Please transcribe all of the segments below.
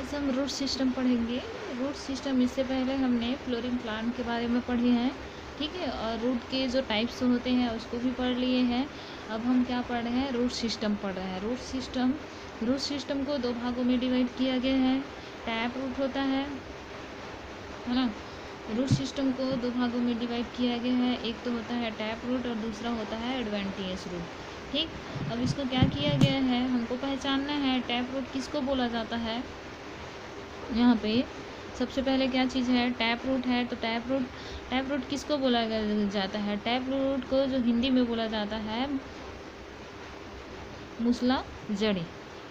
आज हम root system पढ़ेंगे। रूट सिस्टम इससे पहले हमने फ्लोरिंग प्लांट के बारे में पढ़े हैं, ठीक है, और रूट के जो टाइप्स होते हैं उसको भी पढ़ लिए हैं। अब हम क्या पढ़ रहे हैं, रूट सिस्टम पढ़ रहे हैं। रूट सिस्टम को दो भागों में डिवाइड किया गया है। टैप रूट होता है ना। रूट सिस्टम को दो भागों में डिवाइड किया गया है, एक तो होता है टैप रूट और दूसरा होता है एडवेंटियस रूट। ठीक, अब इसको क्या किया गया है, हमको पहचानना है टैप रूट किसको बोला जाता है। यहाँ पे सबसे पहले क्या चीज़ है, टैप रूट है। तो टैप रूट किसको बोला जाता है, टैप रूट को जो हिंदी में बोला जाता है मूसला जड़े।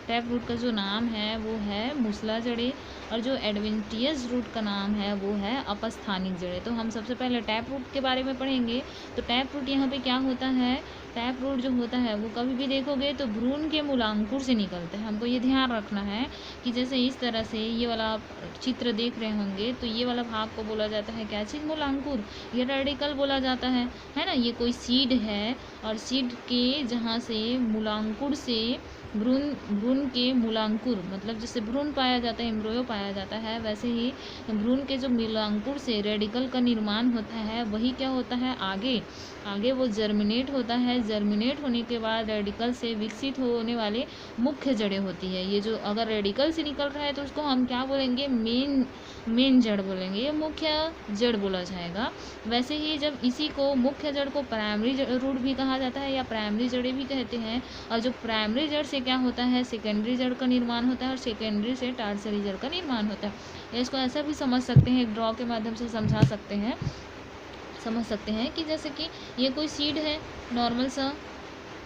टैप रूट का जो नाम है वो है मूसला जड़े, और जो एडवेंटियस रूट का नाम है वो है अपस्थानिक जड़े। तो हम सबसे पहले टैप रूट के बारे में पढ़ेंगे। तो टैप रूट यहाँ पे क्या होता है, टैप रूट जो होता है वो कभी भी देखोगे तो भ्रूण के मूलांकुर से निकलते हैं। हमको ये ध्यान रखना है कि जैसे इस तरह से ये वाला चित्र देख रहे होंगे तो ये वाला भाग को बोला जाता है क्या चीज़, मूलांकुर। ये रेडिकल बोला जाता है ना। ये कोई सीड है और सीड के जहाँ से मूलांकुर से भ्रूण के मूलांकुर, मतलब जैसे भ्रूण पाया जाता है, एम्ब्रियो पाया जाता है, वैसे ही भ्रूण के जो मूलांकुर से रेडिकल का निर्माण होता है वही क्या होता है, आगे वो जर्मिनेट होता है। जर्मिनेट होने के बाद रेडिकल से विकसित होने वाले मुख्य जड़ें होती है। ये जो अगर रेडिकल से निकल रहा है तो उसको हम क्या बोलेंगे, मेन जड़ बोलेंगे, ये मुख्य जड़ बोला जाएगा। वैसे ही जब इसी को मुख्य जड़ को प्राइमरी रूट भी कहा जाता है या प्राइमरी जड़ें भी कहते हैं। और जो प्राइमरी जड़ से क्या होता है, सेकेंडरी जड़ का निर्माण होता है, और सेकेंडरी से टर्शियरी जड़ का निर्माण होता है। इसको ऐसा भी समझ सकते हैं, एक ड्रॉ के माध्यम से समझ सकते हैं कि जैसे कि ये कोई सीड है, नॉर्मल सा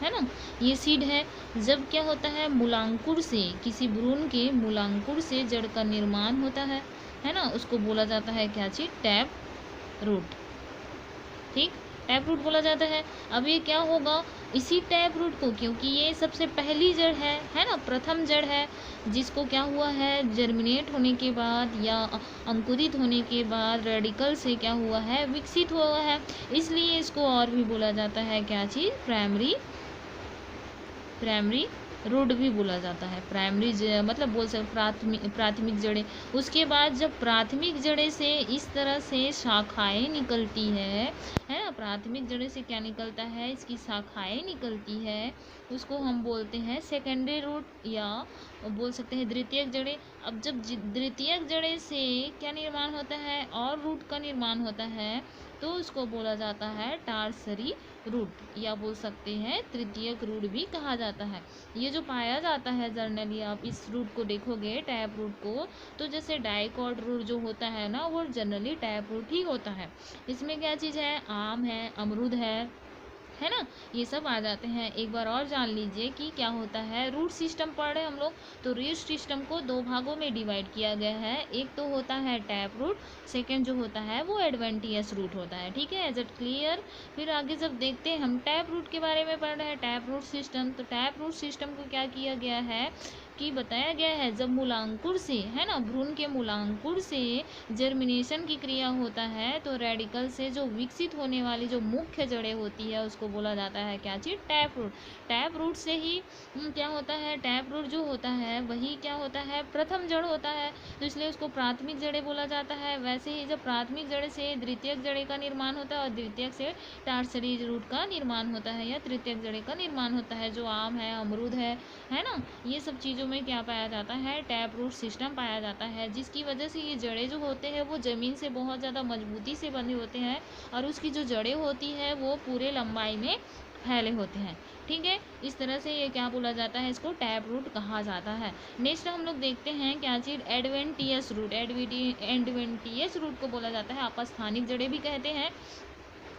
है ना, ये सीड है। जब क्या होता है, मूलांकुर से, किसी भ्रूण के मूलांकुर से जड़ का निर्माण होता है ना, उसको बोला जाता है क्या चीज, टैप रूट। ठीक, टैप रूट बोला जाता है। अब ये क्या होगा, इसी टैप रूट को, क्योंकि ये सबसे पहली जड़ है ना, प्रथम जड़ है, जिसको क्या हुआ है, जर्मिनेट होने के बाद या अंकुरित होने के बाद रेडिकल से क्या हुआ है, विकसित हुआ है। इसलिए इसको और भी बोला जाता है क्या चीज़, प्राइमरी रूट भी बोला जाता है। मतलब बोल सकते प्राथमिक जड़ें। उसके बाद जब प्राथमिक जड़ें से इस तरह से शाखाएं निकलती है ना, प्राथमिक जड़ें से क्या निकलता है, इसकी शाखाएं निकलती है, उसको हम बोलते हैं सेकेंडरी रूट, या बोल सकते हैं द्वितीयक जड़ें। अब जब द्वितीयक जड़ें से क्या निर्माण होता है, और रूट का निर्माण होता है, तो उसको बोला जाता है टर्शियरी रूट, या बोल सकते हैं तृतीयक रूट भी कहा जाता है। ये जो पाया जाता है जनरली, आप इस रूट को देखोगे टैप रूट को, तो जैसे डाइकॉट रूट जो होता है ना, वो जनरली टैप रूट ही होता है। इसमें क्या चीज़ है, आम है, अमरूद है ना, ये सब आ जाते हैं। एक बार और जान लीजिए कि क्या होता है, रूट सिस्टम पढ़ रहे हम लोग। तो रूट सिस्टम को दो भागों में डिवाइड किया गया है, एक तो होता है टैप रूट, सेकंड जो होता है वो एडवेंटियस रूट होता है। ठीक है, इज इट क्लियर। फिर आगे जब देखते हैं, हम टैप रूट के बारे में पढ़ रहे हैं, टैप रूट सिस्टम। तो टैप रूट सिस्टम को क्या किया गया है कि बताया गया है, जब मूलांकुर से, है ना, भ्रूण के मूलांकुर से जर्मिनेशन की क्रिया होता है, तो रेडिकल से जो विकसित होने वाली जो मुख्य जड़ें होती है उसको बोला जाता है क्या चीज़, टैप रूट। टैप रूट से ही क्या होता है, टैप रूट जो होता है वही क्या होता है, प्रथम जड़ होता है, तो इसलिए उसको प्राथमिक जड़ें बोला जाता है। वैसे ही जब प्राथमिक जड़ से द्वितीयक जड़ें का निर्माण होता है, और द्वितीयक से टर्शियरी रूट का निर्माण होता है, या तृतीयक जड़ें का निर्माण होता है, जो आम है, अमरूद है ना, ये सब चीज़ों में क्या पाया जाता है, टैप रूट सिस्टम पाया जाता है, जिसकी वजह से ये जड़ें जो होते हैं वो ज़मीन से बहुत ज़्यादा मजबूती से बने होते हैं, और उसकी जो जड़ें होती है वो पूरे लंबाई में फैले होते हैं। ठीक है, इस तरह से ये क्या बोला जाता है, इसको टैप रूट कहा जाता है। नेक्स्ट हम लोग देखते हैं क्या चीज़, एडवेंटियस रूट। एडवेंटियस रूट को बोला जाता है अपस्थानिक जड़ें भी कहते हैं।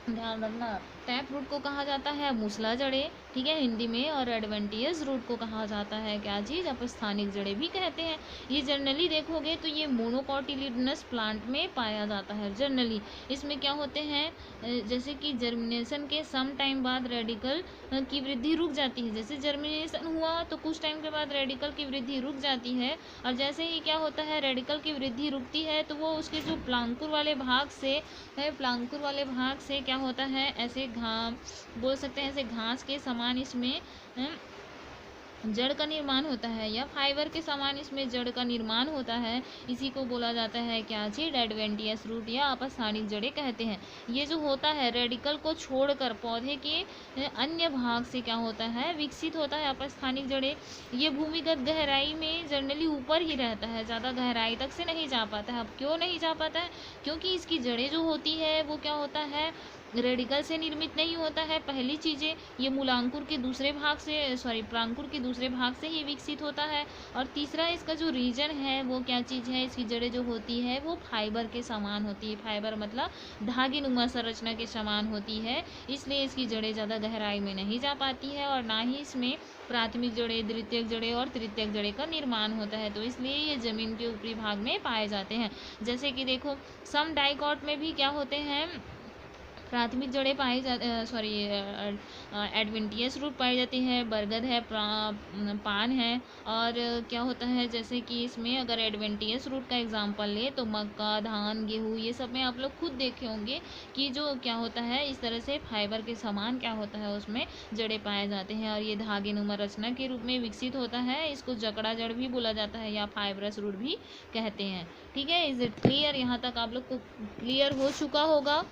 ध्यान रखना, टैप रूट को कहा जाता है मूसला जड़ें, ठीक है, हिंदी में, और एडवेंटियस रूट को कहा जाता है क्या चीज़, अपस्थानिक जड़ें भी कहते हैं। ये जनरली देखोगे तो ये मोनोकोटिलिडनस प्लांट में पाया जाता है जनरली। इसमें क्या होते हैं, जैसे कि जर्मिनेशन के सम टाइम बाद रेडिकल की वृद्धि रुक जाती है। जैसे जर्मिनेशन हुआ तो कुछ टाइम के बाद रेडिकल की वृद्धि रुक जाती है, और जैसे ही क्या होता है, रेडिकल की वृद्धि रुकती है, तो वो उसके जो प्लांकुर वाले भाग से क्या होता है, ऐसे बोल सकते हैं ऐसे घास के समान इसमें जड़ का निर्माण होता है या फाइबर के समान इसमें जड़ का निर्माण होता है, इसी को बोला जाता है क्या चीज, एडवेंटियस रूट या अपस्थानिक जड़ें कहते हैं। ये जो होता है रेडिकल को छोड़कर पौधे के अन्य भाग से क्या होता है, विकसित होता है अपस्थानिक जड़ें। ये भूमिगत गहराई में जनरली ऊपर ही रहता है, ज़्यादा गहराई तक से नहीं जा पाता है। अब क्यों नहीं जा पाता है, क्योंकि इसकी जड़ें जो होती है वो क्या होता है, रेडिकल से निर्मित नहीं होता है। पहली चीज़ें ये मूलांकुर के दूसरे भाग से प्रांकुर के दूसरे भाग से ही विकसित होता है। और तीसरा इसका जो रीजन है वो क्या चीज़ है, इसकी जड़ें जो होती है वो फाइबर के समान होती है। फाइबर मतलब धागे नुमा संरचना के समान होती है, इसलिए इसकी जड़ें ज़्यादा गहराई में नहीं जा पाती है और ना ही इसमें प्राथमिक जड़ें, द्वितीयक जड़ें और तृतीयक जड़ें का निर्माण होता है। तो इसलिए ये ज़मीन के ऊपरी भाग में पाए जाते हैं। जैसे कि देखो सम डाइकॉट में भी क्या होते हैं, प्राथमिक जड़ें पाई जा एडवेंटियस रूट पाई जाती है, बरगद है, पान है। और क्या होता है, जैसे कि इसमें अगर एडवेंटियस रूट का एग्जांपल ले तो मक्का, धान, गेहूँ, ये सब में आप लोग खुद देखे होंगे कि जो क्या होता है इस तरह से फाइबर के समान क्या होता है उसमें जड़ें पाए जाते हैं और ये धागे नुमा रचना के रूप में विकसित होता है। इसको जकड़ा जड़ भी बोला जाता है या फाइबरस रूट भी कहते हैं। ठीक है, इज इट क्लियर? यहाँ तक आप लोग को क्लियर हो चुका होगा।